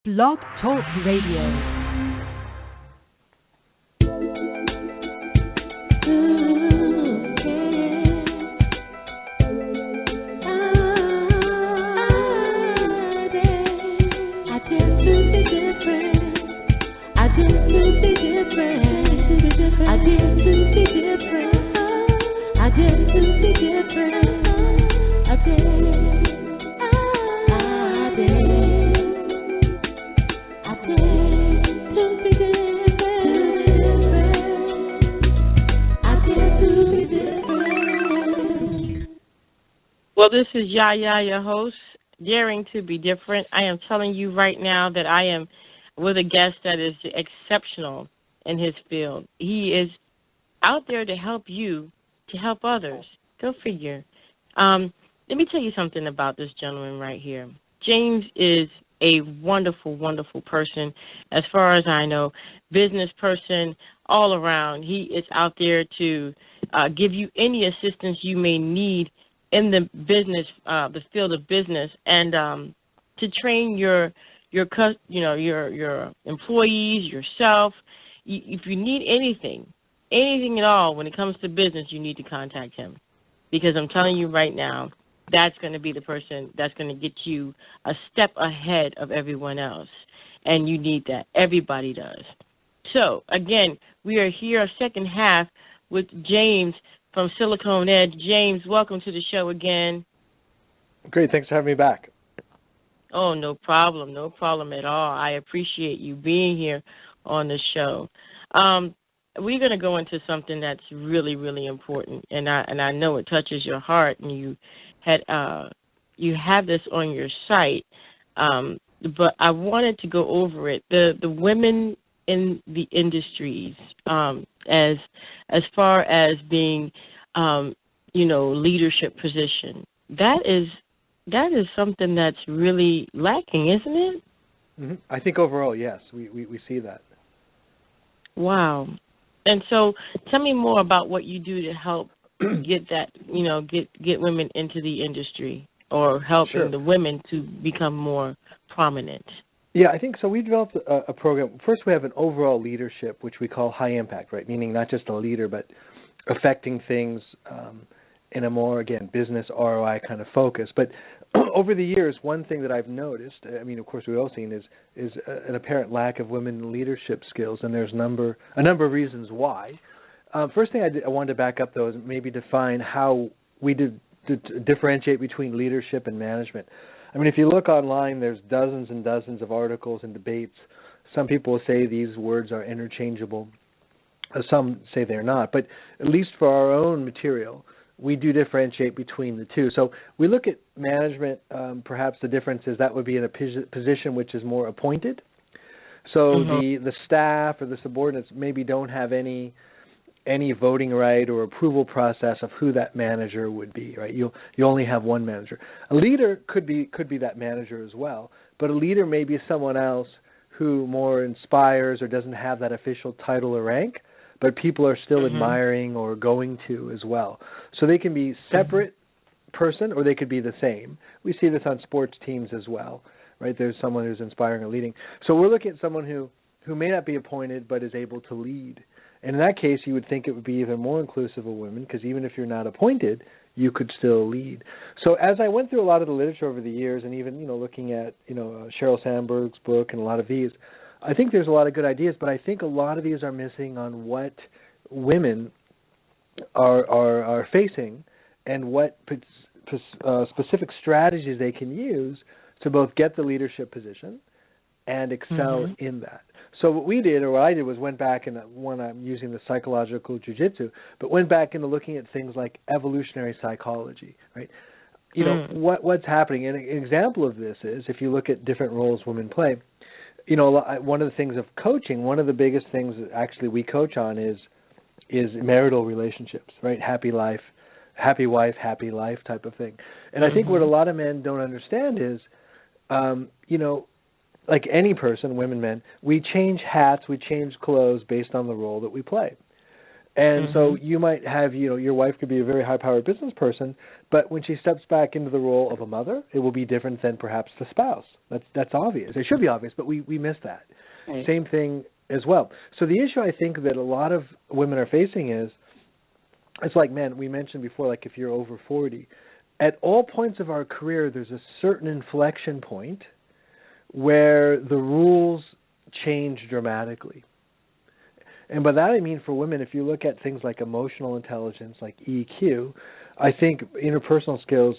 Blog Talk Radio. Well, this is Yaya, your host, daring to be different. I am telling you right now that I am with a guest that is exceptional in his field. He is out there to help you, to help others. Go figure. Let me tell you something about this gentleman right here. James is a wonderful, wonderful person, as far as I know, business person all around. He is out there to give you any assistance you may need in the business, the field of business, and to train your employees, yourself. If you need anything at all when it comes to business, you need to contact him, because I'm telling you right now, that's going to be the person that's going to get you a step ahead of everyone else, and you need that. Everybody does. So again, we are here, second half, with James from SiliconEdge. James, welcome to the show again. Great, thanks for having me back. Oh, no problem at all. I appreciate you being here on the show. We're going to go into something that's really, really important, and I know it touches your heart, and you have this on your site, but I wanted to go over it. The women in the industries, as far as being, leadership position. That is something that's really lacking, isn't it? Mm-hmm. I think overall, yes, we see that. Wow. And so, tell me more about what you do to help get that, get women into the industry, or helping the women to become more prominent. Yeah, I think so. We developed a program. First, we have an overall leadership, which we call high impact, right? Meaning not just a leader, but affecting things in a more, again, business ROI kind of focus. But over the years, one thing that I've noticed, of course, we've all seen, is an apparent lack of women in leadership skills, and there's a number of reasons why. First thing I wanted to back up, though, is maybe define how we differentiate between leadership and management. If you look online, there's dozens and dozens of articles and debates. Some people say these words are interchangeable. Some say they're not. But at least for our own material, we do differentiate between the two. So we look at management, perhaps the difference is that would be in a position which is more appointed. So the staff or the subordinates maybe don't have any voting right or approval process of who that manager would be, right? You only have one manager. A leader could be that manager as well, but a leader may be someone else who more inspires or doesn't have that official title or rank, but people are still admiring or going to as well. So they can be separate person, or they could be the same. We see this on sports teams as well, right? There's someone who's inspiring or leading. So we're looking at someone who may not be appointed but is able to lead. And in that case, you would think it would be even more inclusive of women, because even if you're not appointed, you could still lead. So as I went through a lot of the literature over the years, and even looking at Sheryl Sandberg's book and a lot of these, I think there's a lot of good ideas, but I think a lot of these are missing on what women are facing and what specific strategies they can use to both get the leadership position and excel in that. So what we did, or what I did, was went back, and I'm using the psychological jujutsu, but went back into looking at things like evolutionary psychology, right? What's happening. And an example of this is, if you look at different roles women play, one of the things of coaching, one of the biggest things that actually we coach on is marital relationships, right? Happy life, happy wife, happy life type of thing. And I think what a lot of men don't understand is, like any person, women, men, we change hats, we change clothes based on the role that we play. And so you might have, your wife could be a very high-powered business person, but when she steps back into the role of a mother, it will be different than perhaps the spouse. That's obvious. It should be obvious, but we miss that. Right. Same thing as well. So the issue I think that a lot of women are facing is, it's like men, we mentioned before, like if you're over 40, at all points of our career, there's a certain inflection point where the rules change dramatically. And by that I mean for women, if you look at things like emotional intelligence, like EQ, I think interpersonal skills,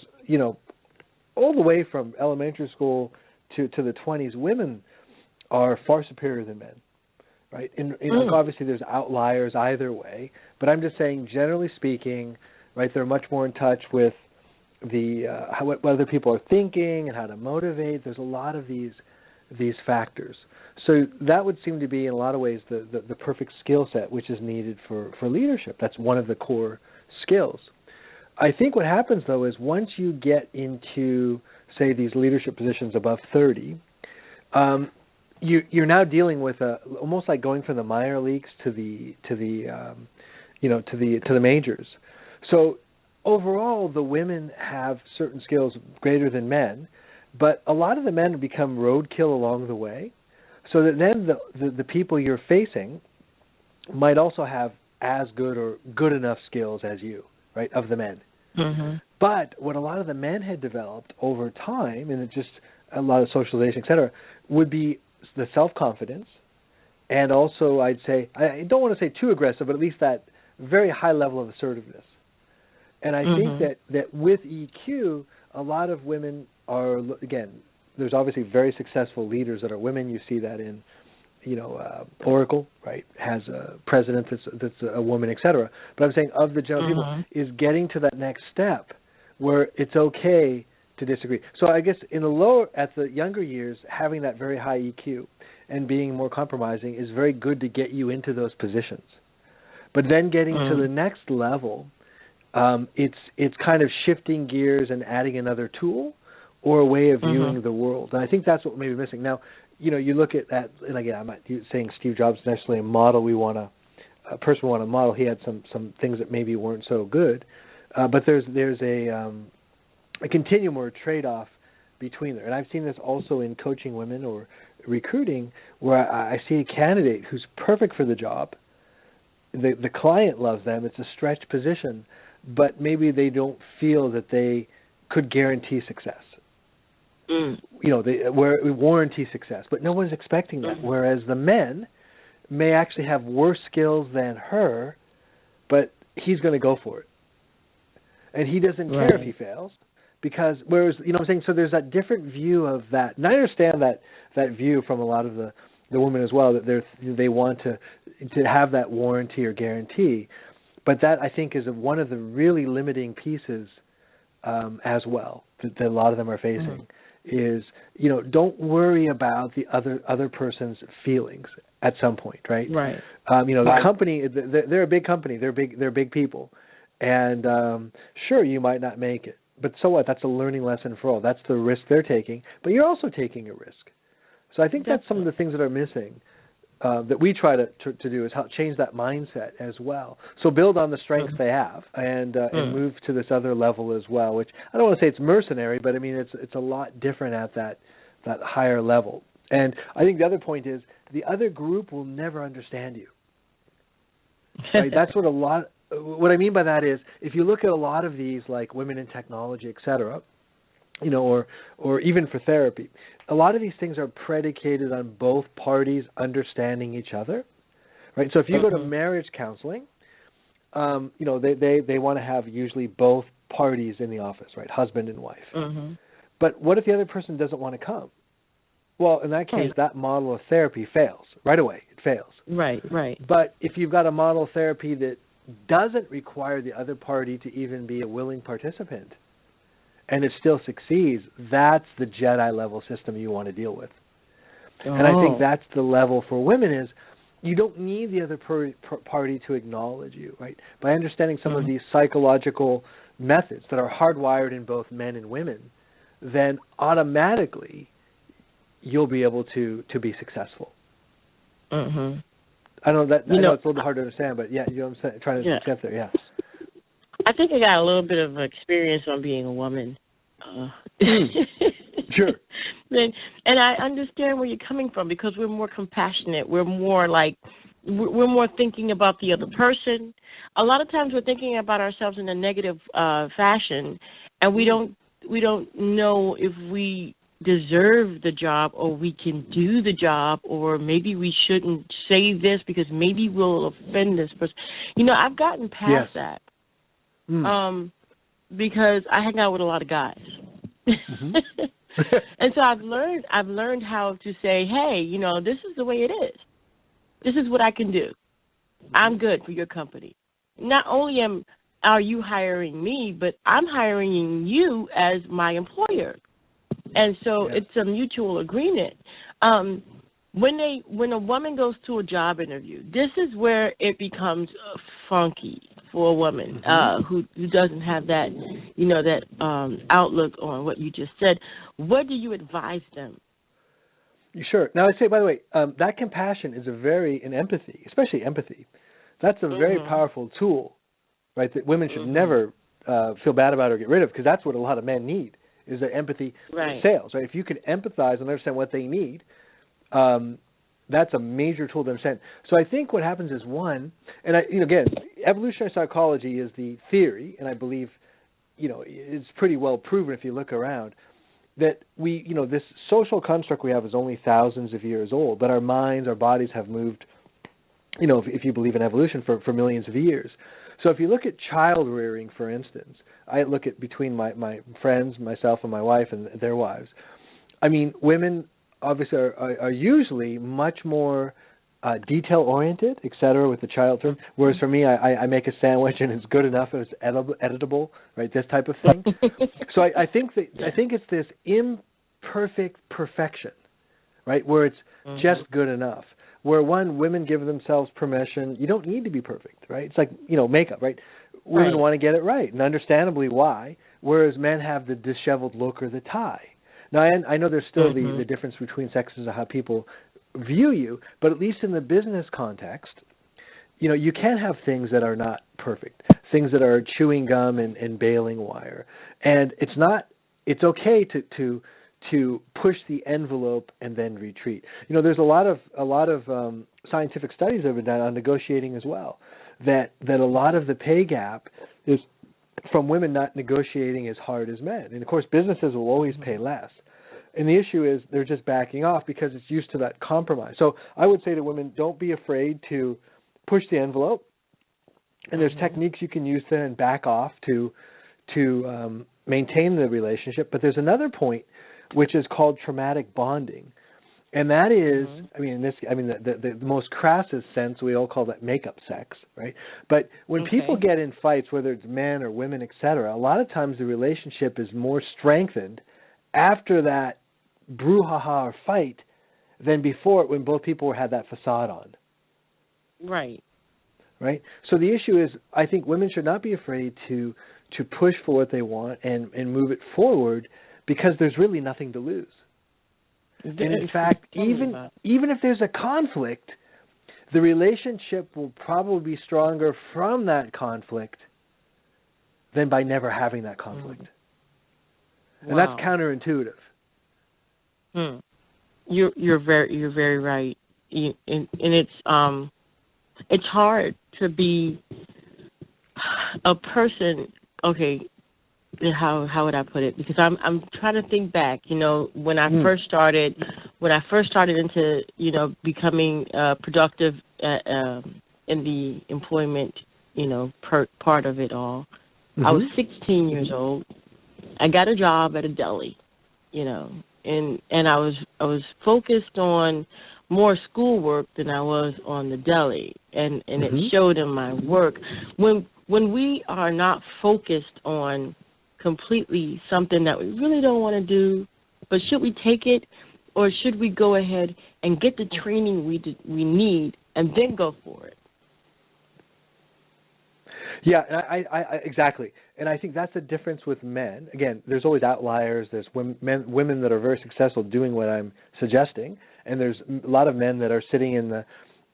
all the way from elementary school to the 20s, women are far superior than men, right? And obviously there's outliers either way, but I'm just saying, generally speaking, right, they're much more in touch with what other people are thinking and how to motivate. There's a lot of these factors. So that would seem to be, in a lot of ways, the perfect skill set which is needed for leadership. That's one of the core skills. I think what happens, though, is once you get into, say, these leadership positions above 30, you're now dealing with almost like going from the minor leagues to the majors. So overall, the women have certain skills greater than men, but a lot of the men become roadkill along the way. So that then the people you're facing might also have as good or good enough skills as you, right, of the men. But what a lot of the men had developed over time, and it's just a lot of socialization, et cetera, would be the self-confidence, and also I'd say, I don't want to say too aggressive, but at least that very high level of assertiveness. And I think that with EQ, a lot of women are, again, there's obviously very successful leaders that are women. You see that in, Oracle, right, has a president that's a woman, et cetera. But I'm saying of the general people is getting to that next step where it's okay to disagree. So I guess at the younger years, having that very high EQ and being more compromising is very good to get you into those positions. But then getting to the next level, it's kind of shifting gears and adding another tool or a way of viewing the world. And I think that's what may be missing. Now, you look at that, and again, I'm not saying Steve Jobs is necessarily a model a person we want to model. He had some things that maybe weren't so good, but there's a continuum or a trade-off between there. And I've seen this also in coaching women or recruiting, where I see a candidate who's perfect for the job. The client loves them. It's a stretched position, but maybe they don't feel that they could guarantee success. They warranty success, but no one's expecting that. Whereas the men may actually have worse skills than her, but he's going to go for it, and he doesn't care if he fails, because whereas what I'm saying. So there's that different view of that, and I understand that view from a lot of the women as well, that they want to have that warranty or guarantee, but that I think is one of the really limiting pieces as well that a lot of them are facing. Is don't worry about the other person's feelings at some point, right? Right. The company, they're a big company, they're big people, and sure, you might not make it, but so what? That's a learning lesson for all. That's the risk they're taking, but you're also taking a risk. So I think that's some of the things that are missing that we try to do, is help change that mindset as well. So build on the strengths they have and move to this other level as well, which I don't want to say it's mercenary, but I mean it's a lot different at that higher level. And I think the other point is the other group will never understand you. Right? That's what I mean by that is, if you look at a lot of these, like women in technology, et cetera, or even for therapy, a lot of these things are predicated on both parties understanding each other, right? So if you go to marriage counseling, they want to have usually both parties in the office, right? Husband and wife. But what if the other person doesn't want to come? Well, in that case, that model of therapy fails right away. It fails. Right. But if you've got a model of therapy that doesn't require the other party to even be a willing participant, and it still succeeds, that's the Jedi level system you want to deal with. And I think that's the level for women is you don't need the other party to acknowledge you, right? By understanding some of these psychological methods that are hardwired in both men and women, then automatically you'll be able to be successful. I know that You I know know, it's a little bit hard to understand, but yeah, you know what I'm saying, trying to yeah, get there. Yeah. I think I got a little bit of experience on being a woman. Uh, Sure. and I understand where you're coming from because we're more compassionate. We're more like we're more thinking about the other person. A lot of times we're thinking about ourselves in a negative fashion, and we don't know if we deserve the job or we can do the job, or maybe we shouldn't say this because maybe we'll offend this person. You know, I've gotten past that. Because I hang out with a lot of guys. Mm-hmm. And so I've learned how to say, hey, you know, this is the way it is. This is what I can do. I'm good for your company. Not only are you hiring me, but I'm hiring you as my employer. And so it's a mutual agreement. When a woman goes to a job interview, this is where it becomes funky for a woman who doesn't have that, you know, that outlook on what you just said. What do you advise them? Sure. Now, I say, by the way, that compassion is and empathy, especially empathy, that's a very powerful tool, right, that women should never feel bad about or get rid of, because that's what a lot of men need, is their empathy sales, right? If you can empathize and understand what they need, that's a major tool to understand. So I think what happens is, one, and again, evolutionary psychology is the theory, and I believe, you know, it's pretty well proven if you look around, that we, you know, this social construct we have is only thousands of years old, but our minds, our bodies have moved, you know, if you believe in evolution, for millions of years. So if you look at child rearing, for instance, I look at between my friends, myself and my wife and their wives. I mean, women obviously are usually much more detail-oriented, et cetera, with the child term, whereas for me, I make a sandwich and it's good enough, it's editable, right, this type of thing. So I think it's this imperfect perfection, right, where it's just good enough, where women give themselves permission. You don't need to be perfect, right? It's like, you know, makeup, right? Women want to get it right, and understandably why, whereas men have the disheveled look or the tie. Now, I know there's still the difference between sexes of how people view you, but at least in the business context, you know, you can have things that are not perfect, things that are chewing gum and baling wire, and it's okay to push the envelope and then retreat. You know, there's a lot of scientific studies that have been done on negotiating as well, that a lot of the pay gap is from women not negotiating as hard as men. And of course, businesses will always pay less. And the issue is they're just backing off because it's used to that compromise. So I would say to women, don't be afraid to push the envelope. And there's techniques you can use then and back off to maintain the relationship. But there's another point, which is called traumatic bonding. And that is, the most crassest sense, we all call that makeup sex, right? But when people get in fights, whether it's men or women, et cetera, a lot of times the relationship is more strengthened after that brouhaha or fight than before it, when both people had that facade on. Right. Right? So the issue is, I think women should not be afraid to push for what they want and move it forward, because there's really nothing to lose. And in fact, even if there's a conflict, the relationship will probably be stronger from that conflict than by never having that conflict. And that's counterintuitive. You're very right. And it's hard to be a person. Okay, how would I put it? Because I'm trying to think back. You know, when I first started into, you know, becoming productive in the employment, you know, part of it all. I was 16 years old. I got a job at a deli, you know, and I was focused on more schoolwork than I was on the deli, and it showed in my work. When we are not focused on completely something that we really don't want to do, but should we take it, or should we go ahead and get the training we need and then go for it? Yeah, I exactly. And I think that's the difference with men. Again, there's always outliers. There's women that are very successful doing what I'm suggesting, and there's a lot of men that are sitting in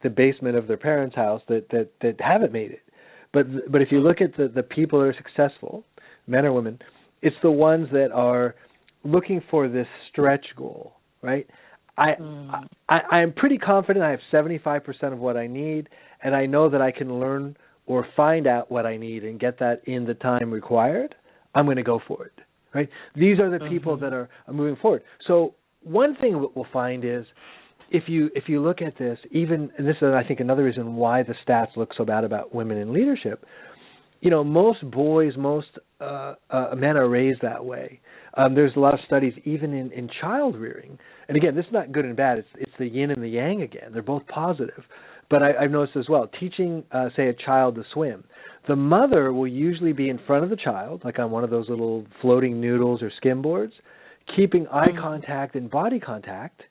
the basement of their parents' house that haven't made it. But if you look at the people that are successful, men or women, it's the ones that are looking for this stretch goal, right? I'm pretty confident I have 75% of what I need, and I know that I can learn or find out what I need and get that in the time required. I'm going to go for it, right? These are the people that are moving forward. So one thing that we'll find is if you look at this, even, and this is, I think, another reason why the stats look so bad about women in leadership, most boys, most men are raised that way. There's a lot of studies even in child rearing. And again, this is not good and bad. It's the yin and the yang again. They're both positive. But I've noticed as well, teaching, say, a child to swim, the mother will usually be in front of the child, like on one of those little floating noodles or skim boards, keeping eye contact and body contact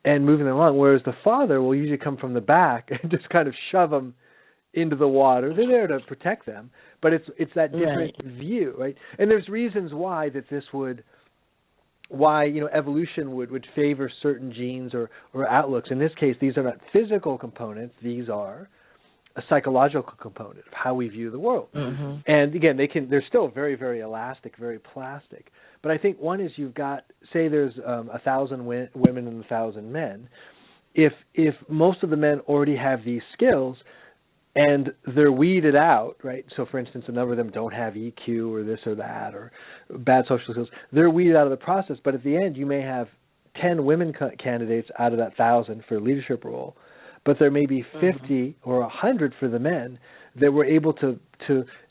and moving them along, whereas the father will usually come from the back and just kind of shove them into the water. They're there to protect them, but it's that different view, right? And there's reasons why evolution would favor certain genes or outlooks. In this case, these are not physical components; these are a psychological component of how we view the world. And again, they're still very, very elastic, very plastic. But I think one is you've got, say there's 1,000 women and 1,000 men. If most of the men already have these skills and they're weeded out, right? So for instance, a number of them don't have EQ or this or that or bad social skills. They're weeded out of the process. But at the end, you may have 10 women candidates out of that 1,000 for a leadership role. But there may be 50 or 100 for the men that were able to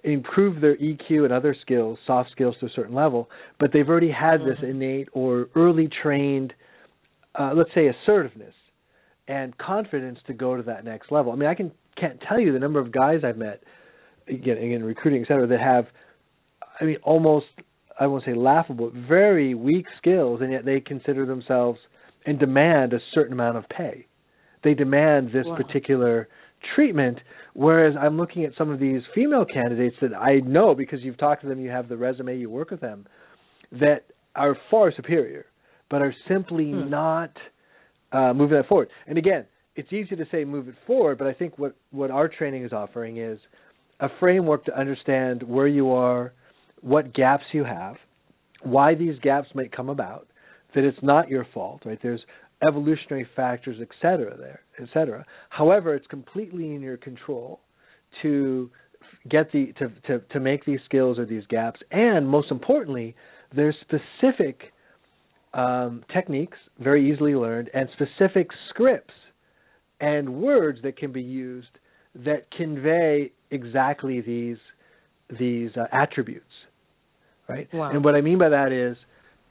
improve their EQ and other skills, soft skills to a certain level, but they've already had this innate or early trained, let's say, assertiveness and confidence to go to that next level. I mean, can't tell you the number of guys I've met, again recruiting, et cetera, that have, I mean, almost, I won't say laughable, very weak skills, and yet they consider themselves and demand a certain amount of pay. They demand this particular treatment, whereas I'm looking at some of these female candidates that I know, because you've talked to them, you have the resume, you work with them, that are far superior, but are simply not moving that forward. And again, it's easy to say move it forward, but I think what our training is offering is a framework to understand where you are, what gaps you have, why these gaps might come about, that it's not your fault, right? There's evolutionary factors, et cetera. However, it's completely in your control to get to make these skills or these gaps, and most importantly, there's specific techniques, very easily learned, and specific scripts and words that can be used that convey exactly these attributes, right? Wow. And what I mean by that is,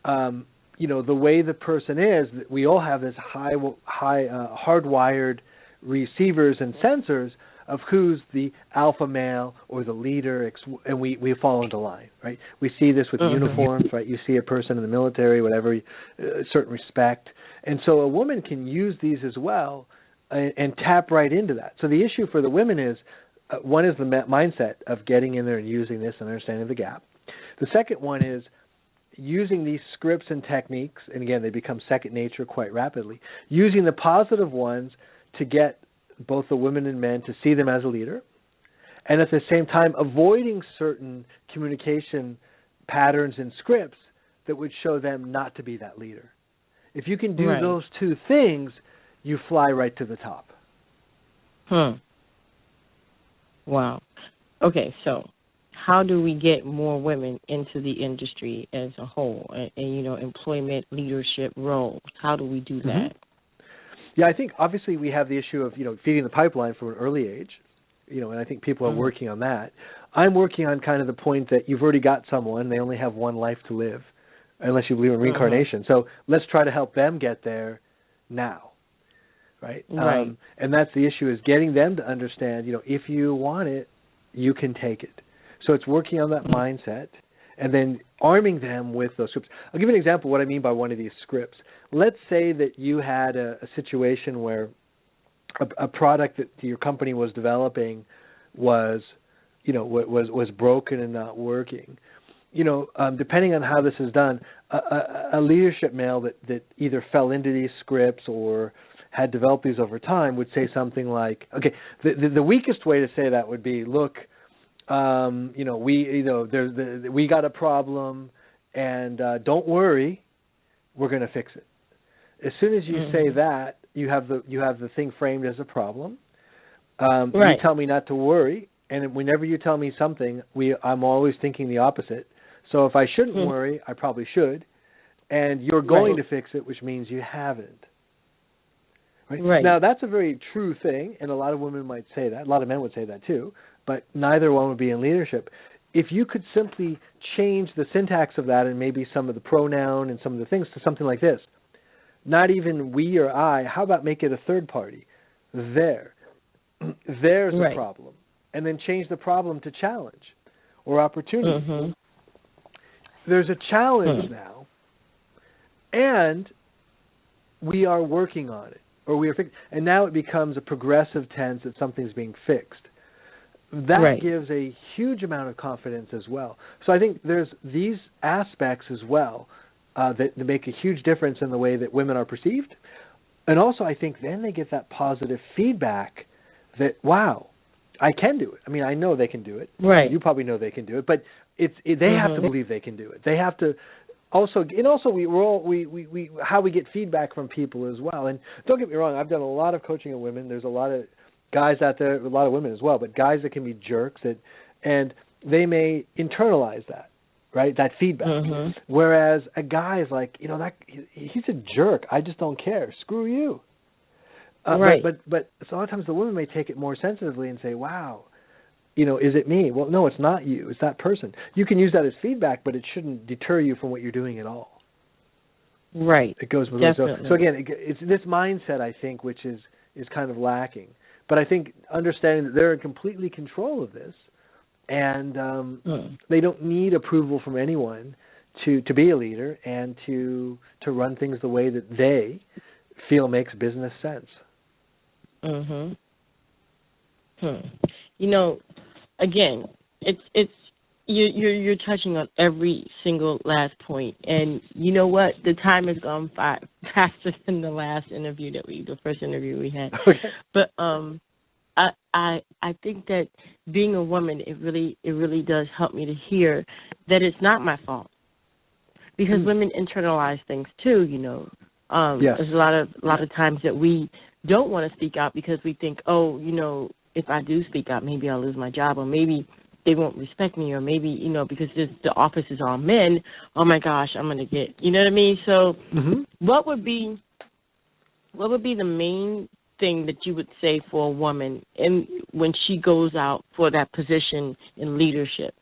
the way the person is, we all have this high hardwired receivers and sensors of who's the alpha male or the leader, and we fall into line, right? We see this with uniforms, right? You see a person in the military, whatever, certain respect. And so a woman can use these as well and tap right into that. So the issue for the women is, one is the mindset of getting in there and using this and understanding the gap. The second one is using these scripts and techniques, and again, they become second nature quite rapidly, using the positive ones to get both the women and men to see them as a leader, and at the same time avoiding certain communication patterns and scripts that would show them not to be that leader. If you can do those two things, you fly right to the top. Wow. Okay, so how do we get more women into the industry as a whole and employment leadership roles? How do we do that? Yeah, I think obviously we have the issue of, feeding the pipeline from an early age, and I think people are working on that. I'm working on kind of the point that you've already got someone, they only have one life to live, unless you believe in reincarnation. So let's try to help them get there now, right? And that's the issue, is getting them to understand, if you want it, you can take it. So it's working on that mindset and then arming them with those scripts. I'll give you an example of what I mean by one of these scripts. Let's say that you had a situation where a product that your company was developing was broken and not working. Depending on how this is done, a leadership male that either fell into these scripts or had developed these over time would say something like, okay, the weakest way to say that would be, look, we got a problem, and don't worry, we're going to fix it. As soon as you say that, you have the thing framed as a problem. You tell me not to worry, and whenever you tell me something, I'm always thinking the opposite. So if I shouldn't worry, I probably should. And you're going to fix it, which means you haven't. Right? Now, that's a very true thing, and a lot of women might say that. A lot of men would say that too, but neither one would be in leadership. If you could simply change the syntax of that and maybe some of the pronoun and some of the things to something like this, not even we or I, how about make it a third party? There's a problem. And then change the problem to challenge or opportunity. There's a challenge now, and we are working on it, or and now it becomes a progressive tense that something's being fixed. That gives a huge amount of confidence as well. So I think there's these aspects as well that make a huge difference in the way that women are perceived. And also I think then they get that positive feedback that, wow, I can do it. I mean, I know they can do it. You probably know they can do it, but they have to believe they can do it. They have to also, and also we how we get feedback from people as well. And don't get me wrong, I've done a lot of coaching of women. There's a lot of guys out there, a lot of women as well, but guys that can be jerks, and they may internalize that, right? That feedback. Whereas a guy is like, he's a jerk. I just don't care. Screw you. But so a lot of times the woman may take it more sensitively and say, wow, is it me? Well, no, it's not you. It's that person. You can use that as feedback, but it shouldn't deter you from what you're doing at all. It goes with it. So again, it's this mindset, I think, which is kind of lacking. But I think understanding that they're in completely control of this, and they don't need approval from anyone to be a leader and to run things the way that they feel makes business sense. Again, it's you're touching on every single last point, and you know what? The time has gone faster than the first interview we had. But I think that being a woman, it really does help me to hear that it's not my fault, because women internalize things too. There's a lot of times that we don't want to speak out because we think, if I do speak out, maybe I'll lose my job, or maybe they won't respect me, or maybe, because the office is all men, oh my gosh, I'm going to get, you know what I mean? So what would be the main thing that you would say for a woman when she goes out for that position in leadership?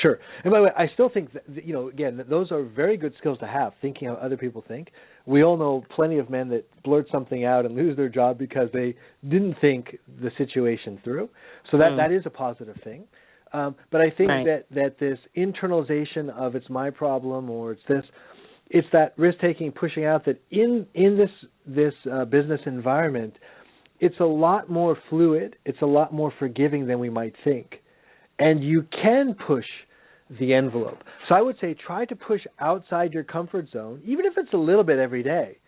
Sure. And by the way, I still think that, again, that those are very good skills to have, thinking how other people think. We all know plenty of men that blurt something out and lose their job because they didn't think the situation through. So that is a positive thing. But I think that this internalization of it's my problem, or it's that risk-taking, pushing out, that in this business environment, it's a lot more fluid, it's a lot more forgiving than we might think. And you can push the envelope. So I would say try to push outside your comfort zone, even if it's a little bit every day.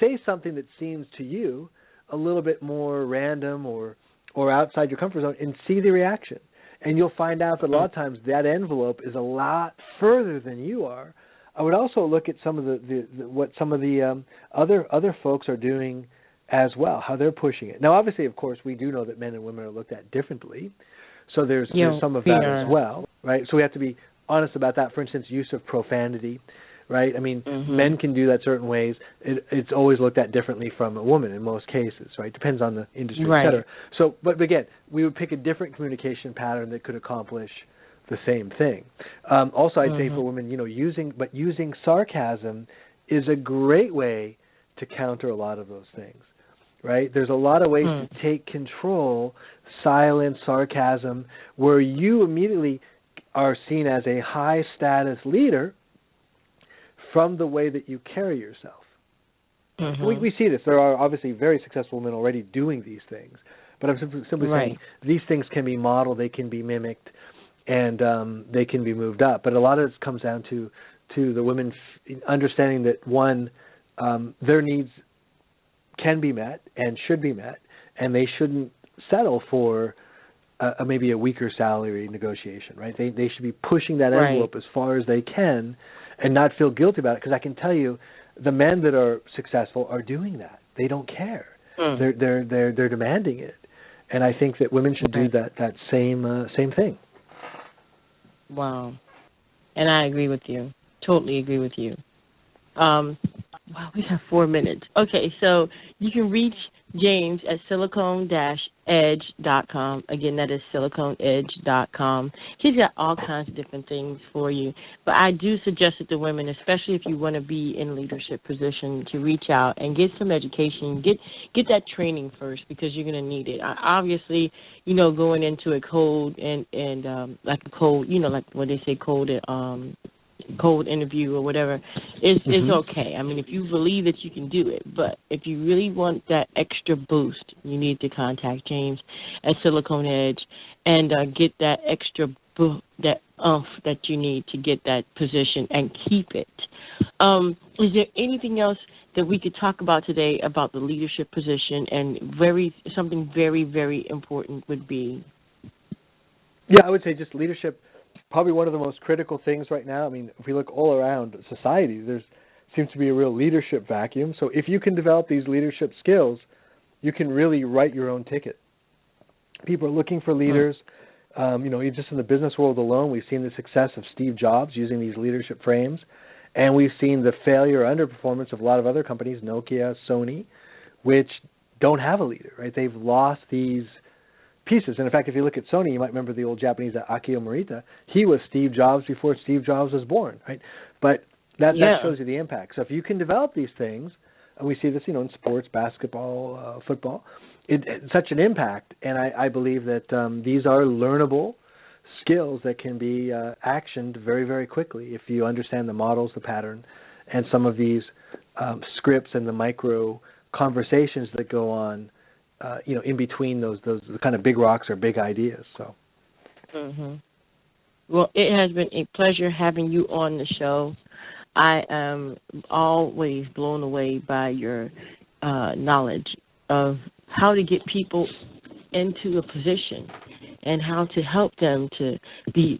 Say something that seems to you a little bit more random or outside your comfort zone, and see the reaction. And you'll find out that a lot of times that envelope is a lot further than you are. I would also look at some of what some of the other folks are doing as well, how they're pushing it. Now, obviously, of course, we do know that men and women are looked at differently. So there's some of that as well, right? So we have to be honest about that. For instance, use of profanity, right? I mean, men can do that certain ways. It's always looked at differently from a woman in most cases, right? Depends on the industry, et cetera. So, but again, we would pick a different communication pattern that could accomplish the same thing. Also, I'd say for women, using sarcasm is a great way to counter a lot of those things. Right? There's a lot of ways to take control, silence, sarcasm, where you immediately are seen as a high-status leader from the way that you carry yourself. We see this. There are obviously very successful women already doing these things, but I'm simply saying these things can be modeled, they can be mimicked, and they can be moved up. But a lot of this comes down to the women understanding that, one, their needs can be met and should be met, and they shouldn't settle for maybe a weaker salary negotiation, right? They should be pushing that envelope as far as they can and not feel guilty about it, because I can tell you the men that are successful are doing that. They don't care. They're demanding it. And I think that women should do that same thing. Wow. And I agree with you. Totally agree with you. Wow, we have 4 minutes. Okay, so you can reach James at silicone-edge.com. Again, that is siliconedge.com. He's got all kinds of different things for you. But I do suggest it to women, especially if you want to be in a leadership position, to reach out and get some education. Get that training first, because you're going to need it. Obviously, going into a cold and like a cold, like what they say, cold interview or whatever is okay. I mean, if you believe that you can do it, but if you really want that extra boost, you need to contact James at SiliconEdge and get that extra that oomph that you need to get that position and keep it. Is there anything else that we could talk about today about the leadership position, and something very, very important would be? Yeah, I would say just leadership. Probably one of the most critical things right now. I mean, if we look all around society, there seems to be a real leadership vacuum. So if you can develop these leadership skills, you can really write your own ticket. People are looking for leaders. Just in the business world alone, we've seen the success of Steve Jobs using these leadership frames, and we've seen the failure or underperformance of a lot of other companies, Nokia, Sony, which don't have a leader, right? They've lost these pieces. And in fact, if you look at Sony, you might remember the old Japanese Akio Morita. He was Steve Jobs before Steve Jobs was born, right? But that shows you the impact. So if you can develop these things, and we see this, in sports, basketball, football, it's such an impact. And I believe that these are learnable skills that can be actioned very, very quickly if you understand the models, the pattern, and some of these scripts and the micro conversations that go on in between those kind of big rocks or big ideas. So. Well, it has been a pleasure having you on the show. I am always blown away by your knowledge of how to get people into a position and how to help them to be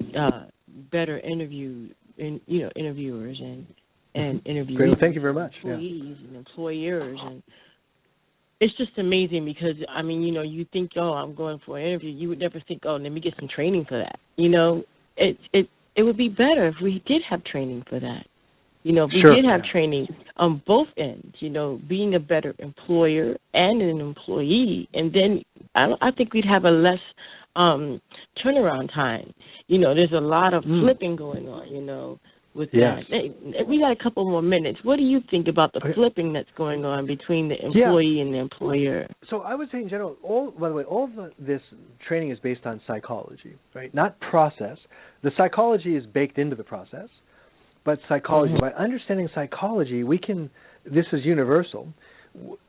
better interviewers and interviewers. Great. Well, thank you very much. Employees and employers, and it's just amazing because, you think, I'm going for an interview. You would never think, let me get some training for that. It would be better if we did have training for that. If we did have training on both ends, being a better employer and an employee, and then I think we'd have a less turnaround time. There's a lot of flipping going on, with that. We got a couple more minutes. What do you think about the flipping that's going on between the employee and the employer? So I would say in general, all of this training is based on psychology, right? Not process. The psychology is baked into the process, but psychology. By understanding psychology, this is universal.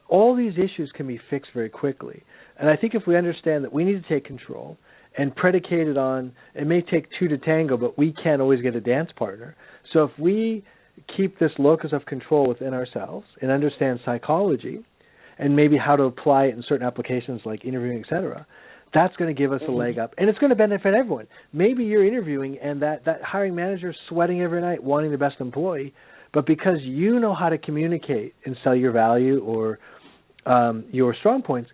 All these issues can be fixed very quickly. And I think if we understand that we need to take control and predicate it on, it may take two to tango, but we can't always get a dance partner. So if we keep this locus of control within ourselves and understand psychology and maybe how to apply it in certain applications like interviewing, et cetera, that's going to give us a leg up. And it's going to benefit everyone. Maybe you're interviewing and that hiring manager is sweating every night wanting the best employee, but because you know how to communicate and sell your value or your strong points,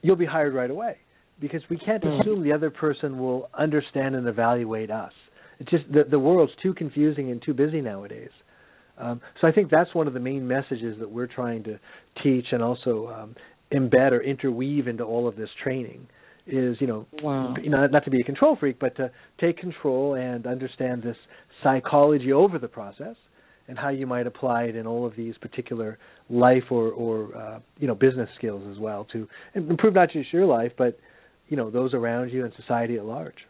you'll be hired right away. Because we can't assume the other person will understand and evaluate us. It's just the world's too confusing and too busy nowadays. So I think that's one of the main messages that we're trying to teach and also embed or interweave into all of this training is, not to be a control freak, but to take control and understand this psychology over the process and how you might apply it in all of these particular life or business skills as well to improve not just your life, but those around you and society at large.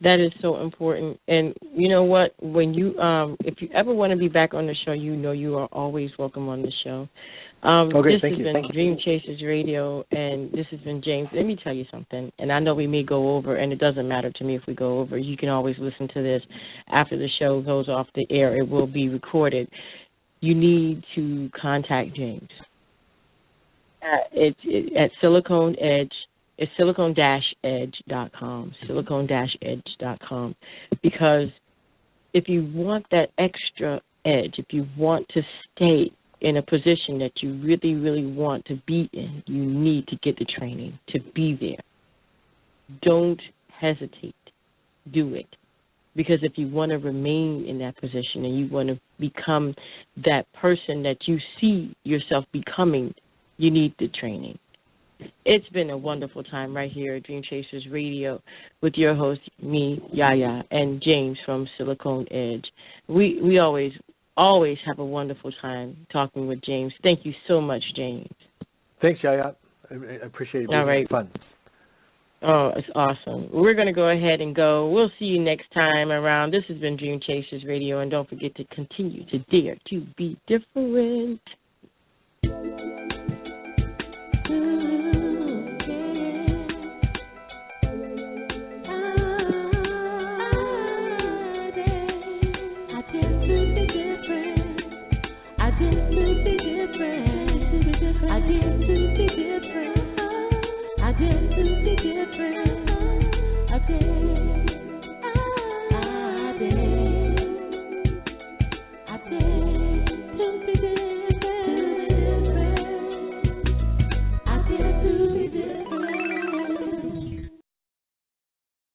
That is so important. And you know what? When you, if you ever want to be back on the show, you are always welcome on the show. Okay, this has been Dream Chasers Radio, and this has been James. Let me tell you something, and I know we may go over, and it doesn't matter to me if we go over. You can always listen to this after the show goes off the air. It will be recorded. you need to contact James. At SiliconEdge. It's silicon-edge.com, silicon-edge.com, because if you want that extra edge, if you want to stay in a position that you really, really want to be in, you need to get the training to be there. Don't hesitate. Do it. Because if you want to remain in that position and you want to become that person that you see yourself becoming, you need the training. It's been a wonderful time right here at Dream Chasers Radio with your host, me, Yaya, and James from SiliconEdge. We always have a wonderful time talking with James. Thank you so much, James. Thanks, Yaya. I appreciate it. All right. Fun. Oh, it's awesome. We're going to go ahead and go. We'll see you next time around. This has been Dream Chasers Radio, and don't forget to continue to dare to be different.